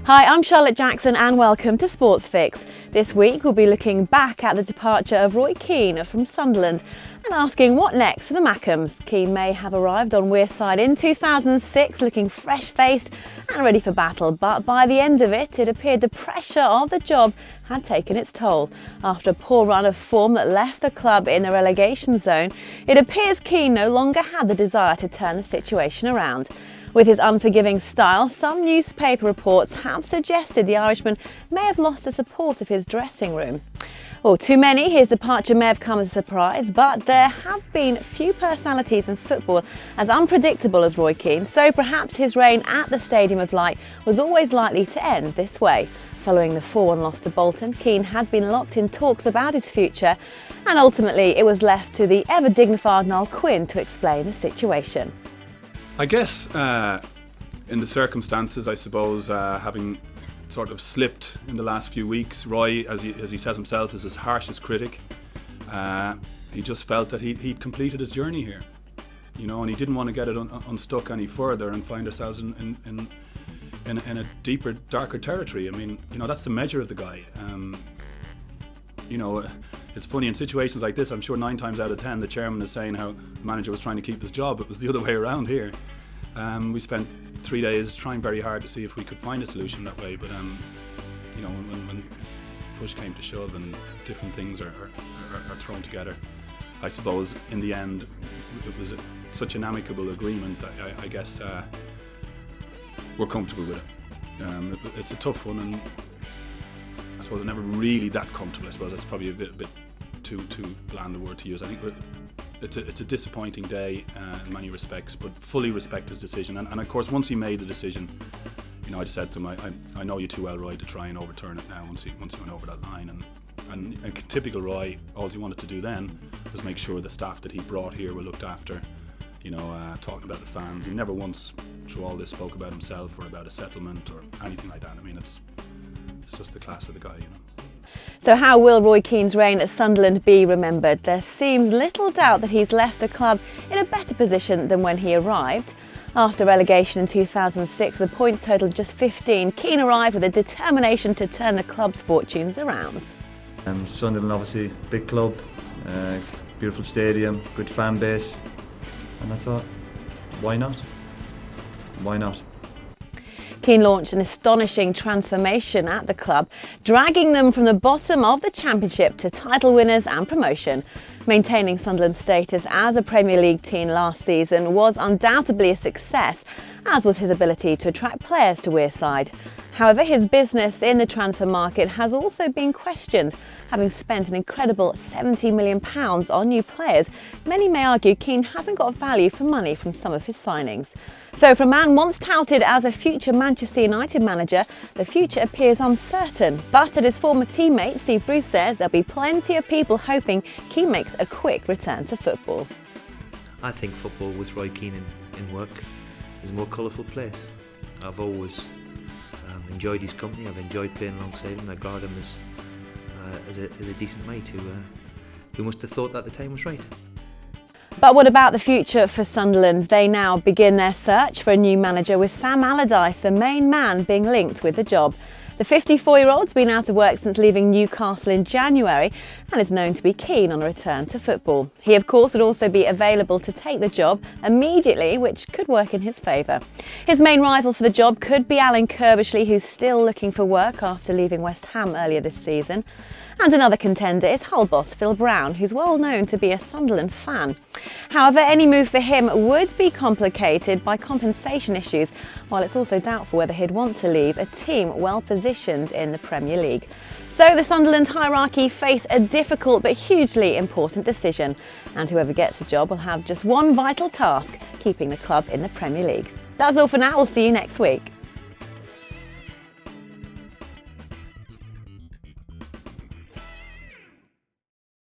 Hi, I'm Charlotte Jackson and welcome to Sports Fix. This week we'll be looking back at the departure of Roy Keane from Sunderland and asking what next for the Mackems. Keane may have arrived on Wearside in 2006 looking fresh-faced and ready for battle, but by the end of it, it appeared the pressure of the job had taken its toll. After a poor run of form that left the club in the relegation zone, it appears Keane no longer had the desire to turn the situation around. With his unforgiving style, some newspaper reports have suggested the Irishman may have lost the support of his dressing room. To many, his departure may have come as a surprise, but there have been few personalities in football as unpredictable as Roy Keane, so perhaps his reign at the Stadium of Light was always likely to end this way. Following the 4-1 loss to Bolton, Keane had been locked in talks about his future, and ultimately it was left to the ever-dignified Niall Quinn to explain the situation. I guess in the circumstances, I suppose, having sort of slipped in the last few weeks, Roy, as he says himself, is his harshest critic. He just felt that he'd completed his journey here, and he didn't want to get it unstuck any further and find ourselves in a deeper, darker territory. I mean, that's the measure of the guy. It's funny, in situations like this, I'm sure 9 times out of 10 the chairman is saying how the manager was trying to keep his job. It was the other way around here. We spent 3 days trying very hard to see if we could find a solution that way, but when push came to shove and different things are thrown together, I suppose in the end it was such an amicable agreement that I guess we're comfortable with it. It's a tough one, and I suppose I'm never really that comfortable. I suppose that's probably a bit too bland a word to use. I think it's a disappointing day in many respects, but fully respect his decision. And of course, once he made the decision, I just said to him, I know you too well, Roy, to try and overturn it now. Once he went over that line, and typical Roy, all he wanted to do then was make sure the staff that he brought here were looked after. Talking about the fans. He never once, through all this, spoke about himself or about a settlement or anything like that. I mean, it's just the class of the guy, So how will Roy Keane's reign at Sunderland be remembered? There seems little doubt that he's left the club in a better position than when he arrived. After relegation in 2006, the points total just 15, Keane arrived with a determination to turn the club's fortunes around. Sunderland, obviously, big club, beautiful stadium, good fan base, and I thought, why not? Why not? Keane launched an astonishing transformation at the club, dragging them from the bottom of the Championship to title winners and promotion. Maintaining Sunderland's status as a Premier League team last season was undoubtedly a success, as was his ability to attract players to Wearside. However, his business in the transfer market has also been questioned. Having spent an incredible £70 million on new players, many may argue Keane hasn't got value for money from some of his signings. So for a man once touted as a future Manchester United manager, the future appears uncertain. But at his former teammate, Steve Bruce says there'll be plenty of people hoping Keane makes a quick return to football. I think football with Roy Keane in work is a more colourful place. I've always enjoyed his company. I've enjoyed playing alongside him. I regard him as a decent mate who must have thought that the time was right. But what about the future for Sunderland? They now begin their search for a new manager, with Sam Allardyce, the main man, being linked with the job. The 54-year-old's been out of work since leaving Newcastle in January and is known to be keen on a return to football. He, of course, would also be available to take the job immediately, which could work in his favour. His main rival for the job could be Alan Kirbishley, who's still looking for work after leaving West Ham earlier this season. And another contender is Hull boss Phil Brown, who's well known to be a Sunderland fan. However, any move for him would be complicated by compensation issues, while it's also doubtful whether he'd want to leave a team well positioned in the Premier League. So the Sunderland hierarchy face a difficult but hugely important decision, and whoever gets the job will have just one vital task: keeping the club in the Premier League. That's all for now. We'll see you next week.